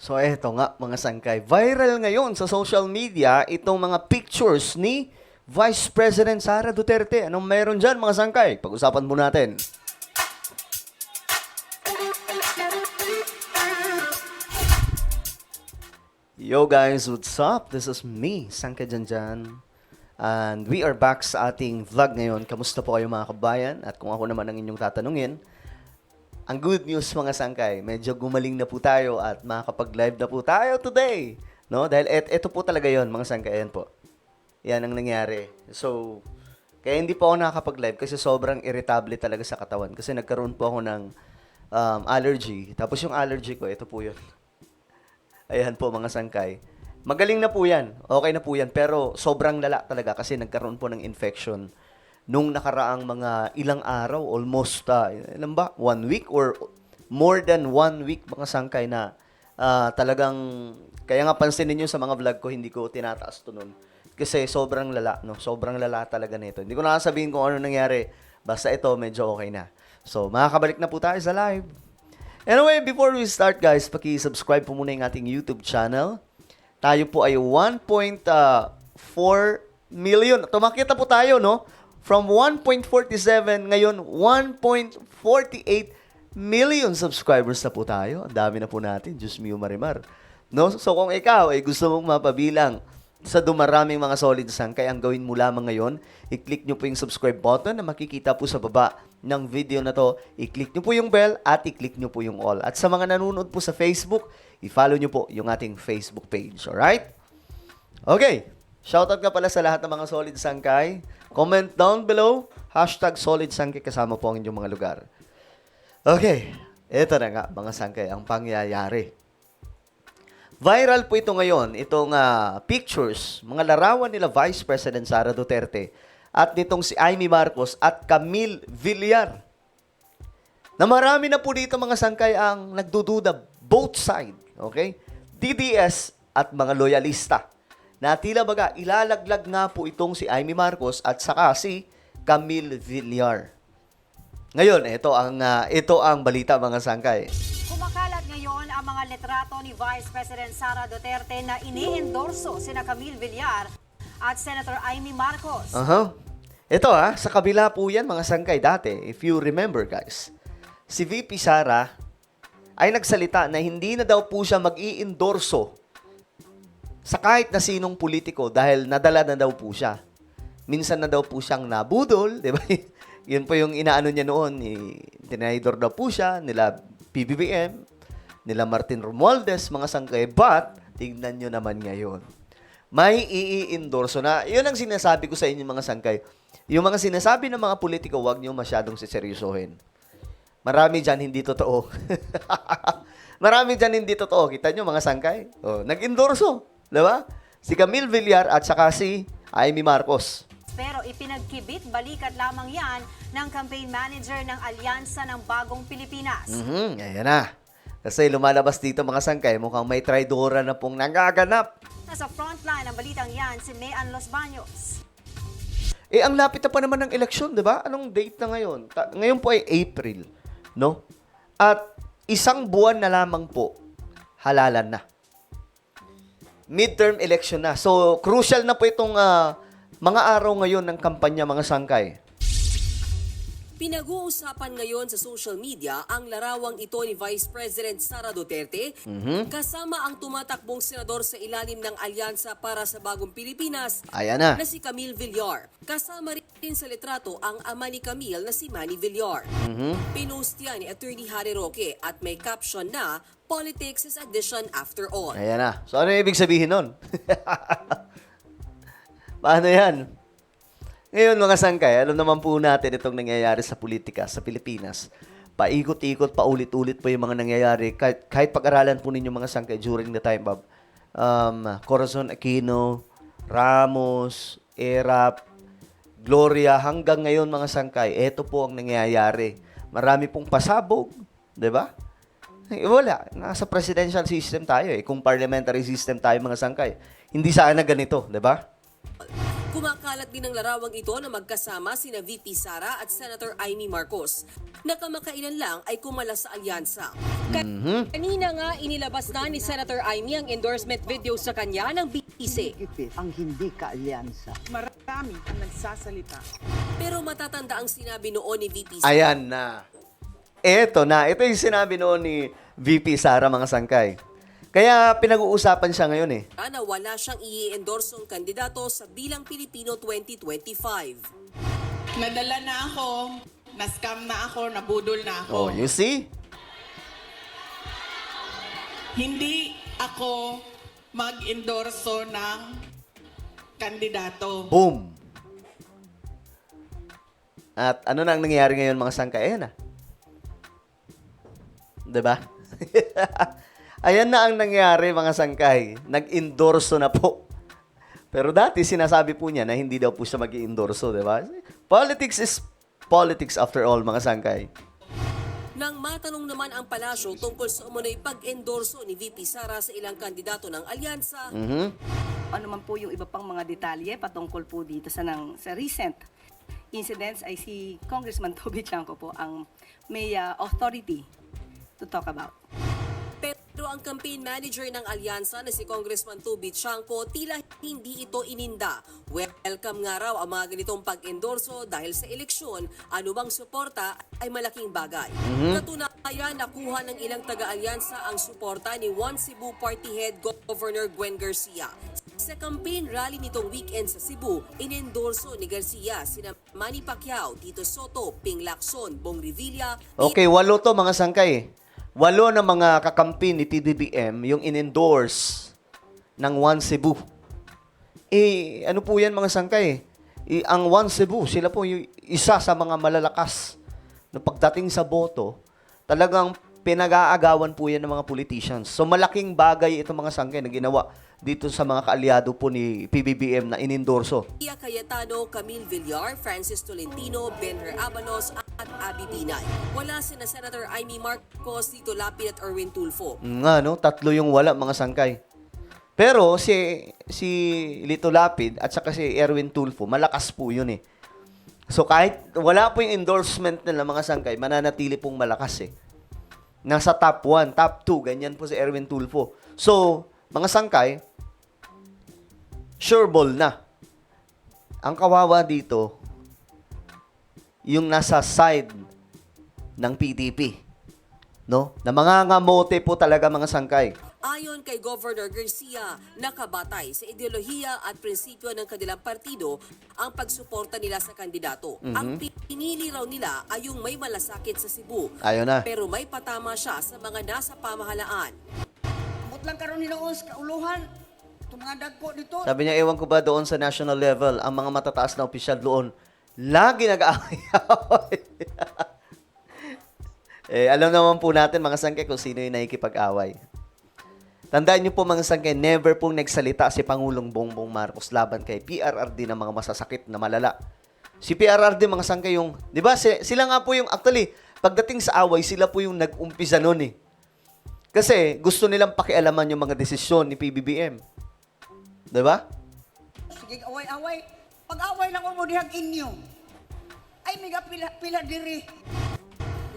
So eto nga mga sangkay, viral ngayon sa social media itong mga pictures ni Vice President Sara Duterte. Anong meron dyan mga sangkay? Pag-usapan po natin. Yo guys, what's up? This is me, Sangkay Janjan. And we are back sa ating vlog ngayon. Kamusta po kayo mga kabayan? At kung ako naman ang inyong tatanungin, ang good news mga sangkay, medyo gumaling na po tayo at makakapag-live na po tayo today. No? Dahil ito po talaga yon mga sangkay. Yan po. Yan ang nangyari. So, kaya hindi po ako nakakapag-live kasi sobrang irritable talaga sa katawan. Kasi nagkaroon po ako ng allergy. Tapos yung allergy ko, ito po yun. Ayan po mga sangkay. Magaling na po yan. Okay na po yan. Pero sobrang lala talaga kasi nagkaroon po ng infection nung nakaraang mga ilang araw, almost, ilan ba? 1 week or more than 1 week mga sangkay na talagang, kaya nga pansinin nyo sa mga vlog ko, hindi ko tinataas to nun. Kasi sobrang lala, no? Sobrang lala talaga nito. Hindi ko nakasabihin kung ano nangyari. Basta ito, medyo okay na. So, makakabalik na po tayo sa live. Anyway, before we start guys, paki-subscribe po muna yung ating YouTube channel. Tayo po ay 1.4 million. Tumakit na po tayo, no? From 1.47, ngayon 1.48 million subscribers na po tayo. Ang dami na po natin. Diyos mio marimar. No? So kung ikaw ay gusto mong mapabilang sa dumaraming mga solid sangkay, ang gawin mo lamang ngayon, i-click nyo po yung subscribe button na makikita po sa baba ng video na to. I-click nyo po yung bell at i-click nyo po yung all. At sa mga nanonood po sa Facebook, i-follow nyo po yung ating Facebook page. Alright? Okay. Shoutout ka pala sa lahat ng mga solid sangkay. Comment down below. #solid sangkay kasama po ang inyong mga lugar. Okay. Ito na nga mga sangkay ang pangyayari. Viral po ito ngayon. Itong pictures, mga larawan nila Vice President Sara Duterte at nitong si Amy Marcos at Camille Villar. Na marami na po dito mga sangkay ang nagdududa both side. Okay? DDS at mga loyalista. Na tila baga ilalaglag nga po itong si Amy Marcos at saka si Camille Villar. Ngayon, ito ang balita mga sangkay. Kumakalat ngayon ang mga litrato ni Vice President Sara Duterte na ini-endorso sina Camille Villar at Senator Amy Marcos. Ito sa kabila po yan mga sangkay dati, if you remember guys. Si VP Sara ay nagsalita na hindi na daw po siya mag-i-endorso sa kahit na sinong politiko dahil nadala na daw po siya. Minsan na daw po siyang nabudol, di ba? Yun po yung inaano niya noon. Tinidor daw po siya, nila PBBM, nila Martin Romualdez, mga sangkay. But, tignan nyo naman ngayon. May i-endorso na. Yun ang sinasabi ko sa inyo mga sangkay. Yung mga sinasabi ng mga politiko, huwag nyo masyadong siseryosohin. Marami dyan hindi totoo. Marami dyan hindi totoo. Kita nyo mga sangkay? Nag-endorso. Diba? Si Camille Villar at saka si Amy Marcos. Pero ipinagkibit balikat lamang yan ng campaign manager ng Alyansa ng Bagong Pilipinas. Ayan na. Kasi lumalabas dito mga sangkay, mukhang may traidora na pong nagaganap. Nasa frontline ng balitang yan si Mayan Los Baños. Ang lapit na pa naman ng eleksyon, di ba? Anong date na ngayon? Ngayon po ay April, no? At isang buwan na lamang po, halalan na. Midterm election na. So, crucial na po itong mga araw ngayon ng kampanya, mga sangkay. Pinag-uusapan ngayon sa social media ang larawang ito ni Vice President Sara Duterte kasama ang tumatakbong senador sa ilalim ng Alyansa para sa Bagong Pilipinas Ayan na. na si Camille Villar. Kasama rin sa litrato ang ama ni Camille na si Manny Villar. Pinost yan ni Attorney Harry Roque at may caption na "Politics is addition after all." Ayan na. So, ano yung ibig sabihin nun? Paano yan? Ngayon mga sangkay, alam naman po natin itong nangyayari sa politika sa Pilipinas. Paikot-ikot, paulit-ulit po yung mga nangyayari. Kahit pag-aralan po ninyo mga sangkay during the time of Corazon Aquino, Ramos, Erap, Gloria, hanggang ngayon mga sangkay, ito po ang nangyayari. Marami pong pasabog, di ba? Wala, nasa presidential system tayo Kung parliamentary system tayo mga sangkay, hindi sana ganito, di ba? Kumakalat din ang larawang ito na magkasama sina VP Sara at Senator Amy Marcos. Nakamakailan lang ay kumalas sa alyansa. Kanina nga inilabas na ni Senator Amy ang endorsement video sa kanya ng BTC. Ipit ang hindi kaalyansa. Marami ang nagsasalita. Pero matatanda ang sinabi noon ni VP Sara. Ayan na. Eto na. Ito yung sinabi noon ni VP Sara, mga sangkay. Kaya pinag-uusapan siya ngayon eh. Na wala siyang i-endorsong kandidato sa Bilang Pilipino 2025. Nadala na ako, na-scam na ako, nabudol na ako. Oh, you see? Hindi ako mag-endorso ng kandidato. Boom! At ano na ang nangyayari ngayon, mga sangkay? Ayan na. Diba? Ayan na ang nangyari, mga sangkay. Nag-endorso na po. Pero dati, sinasabi po niya na hindi daw po siya mag-endorso, diba? Politics is politics after all, mga sangkay. Nang matanong naman ang palasyo tungkol sa umunoy pag-endorso ni VP Sara sa ilang kandidato ng alyansa, Ano man po yung iba pang mga detalye patungkol po dito sa recent incidents ay si Congressman Toby Chanco po ang may authority to talk about. pero ang campaign manager ng alyansa na si Congressman Toby Chanco tila hindi ito ininda. Welcome nga raw ang mga ganitong pag-endorso dahil sa eleksyon, anumang suporta ay malaking bagay. Natunayan, nakuha ng ilang taga-alyansa ang suporta ni One Cebu Party Head Governor Gwen Garcia. Sa campaign rally nitong weekend sa Cebu, inendorso ni Garcia sina Manny Pacquiao, Tito Soto, Ping Lacson, Bong Revilla. Okay, 8 to, mga sangkay. 8 na mga kakampi ni PBBM yung in-endorse ng One Cebu. Ano po yan, mga sangkay? Ang One Cebu, sila po yung isa sa mga malalakas na pagdating sa boto, talagang pinag-aagawan po yan ng mga politicians. So malaking bagay itong mga sangkay na ginawa dito sa mga kaalyado po ni PBBM na in-endorso. Pia Cayetano, Camille Villar, Francis Tolentino, Benher Abanos at Abby Binay. Wala sina Senator Amy Marcos, Tito Lapid at Erwin Tulfo. Nga, no? 3 yung wala, mga sangkay. Pero si Lito Lapid at saka si Erwin Tulfo, malakas po yun eh. So kahit wala po yung endorsement nila, mga sangkay, mananatili pong malakas eh. Nasa top 1, top 2, ganyan po si Erwin Tulfo. So, mga sangkay, sure ball na. Ang kawawa dito, yung nasa side ng PDP. No? Na mga ngamote po talaga, mga sangkay. Ayon kay Governor Garcia, nakabatay sa ideolohiya at prinsipyo ng kanilang partido ang pagsuporta nila sa kandidato. Ang pinili raw nila ay yung may malasakit sa Cebu. Ayaw na. Pero may patama siya sa mga nasa pamahalaan. Amot lang karon hinoos kauluhan. Tumangadag po dito. Sabi niya, ewan ko ba doon sa national level, ang mga matataas na opisyal doon, lagi nag-aaway-away. Alam naman po natin, mga sangkay, kung sino yung nakikipag-away. Tandaan niyo po, mga sangkay, never pong nagsalita si Pangulong Bongbong Marcos laban kay PRRD ng mga masasakit na malala. Si PRRD, mga sangkay, yung, di ba, sila nga po yung, actually, pagdating sa away, sila po yung nag-umpisa noon eh. Kasi gusto nilang pakialaman yung mga desisyon ni PBBM. Di ba? Sige, away-away. Pag-away lang mo dihang inyo. Ay, miga pila diri.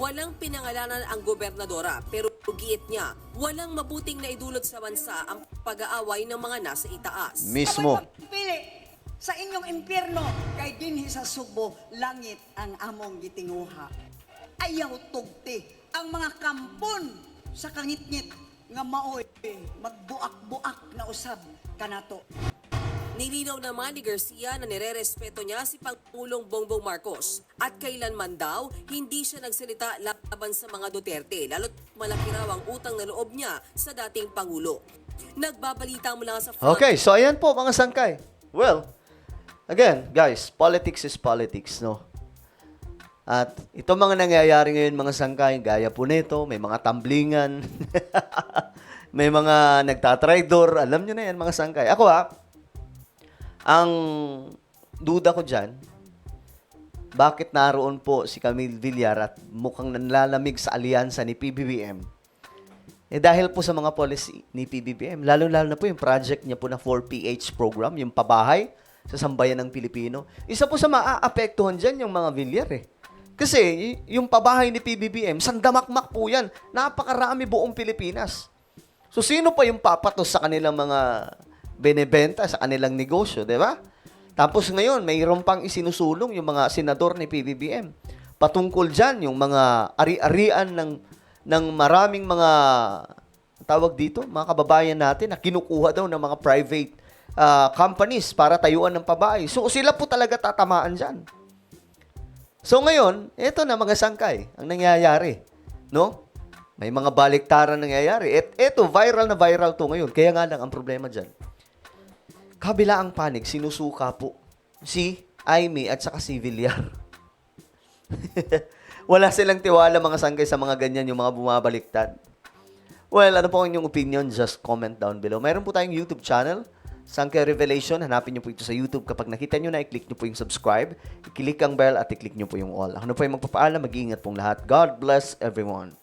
Walang pinangalanan ang gobernadora pero giit niya, walang mabuting naidulot sa bansa ang pag-aaway ng mga nasa itaas. Mismo. Pili sa inyong impyerno kay dinhi sa Subo langit ang among gitinguha. Ayaw tugti ang mga kampon sa kangitngit nga maoy magbuak-buak na usab kanato. Nilinaw naman ni Garcia na nirerespeto niya si Pangulong Bongbong Marcos at kailanman daw hindi siya nagsalita laban sa mga Duterte lalo't malaki raw ang utang na loob niya sa dating Pangulo. Nagbabalita mula sa front. Okay, so ayan po, mga sangkay. Well, again, guys, politics is politics, no? At ito mga nangyayari ngayon, mga sangkay, gaya po nito, may mga tamblingan, may mga nagtatraidor, alam nyo na yan, mga sangkay. Ako ang duda ko dyan, bakit naroon po si Camille Villar at mukhang nanlalamig sa alyansa ni PBBM? Dahil po sa mga policy ni PBBM, lalo-lalo na po yung project niya po na 4PH program, yung pabahay sa sambayan ng Pilipino. Isa po sa maaapektuhan dyan yung mga Villar eh. Kasi yung pabahay ni PBBM, sandamakmak po yan. Napakarami buong Pilipinas. So, sino pa yung papatos sa kanilang mga benebenta, sa kanilang negosyo, di ba? Tapos ngayon, mayroon pang isinusulong yung mga senador ni PBBM. Patungkol dyan, yung mga ari-arian ng maraming mga, tawag dito, mga kababayan natin na kinukuha daw ng mga private companies para tayuan ng pabahay. So, sila po talaga tatamaan dyan. So, ngayon, eto na mga sangkay ang nangyayari. No? May mga baliktaran nangyayari. Eto, viral na viral to ngayon. Kaya nga lang, ang problema dyan. Kabila ang panig, sinusuka po si Amy at saka si Villar. Wala silang tiwala mga sangkay sa mga ganyan, yung mga bumabaliktad. Well, ano po ang inyong opinion? Just comment down below. Mayroon po tayong YouTube channel, Sangkay Revelation. Hanapin nyo po ito sa YouTube. Kapag nakita nyo na, i-click nyo po yung subscribe, i-click ang bell at i-click nyo po yung all. Ako na po yung magpapaalam. Mag-iingat pong lahat. God bless everyone.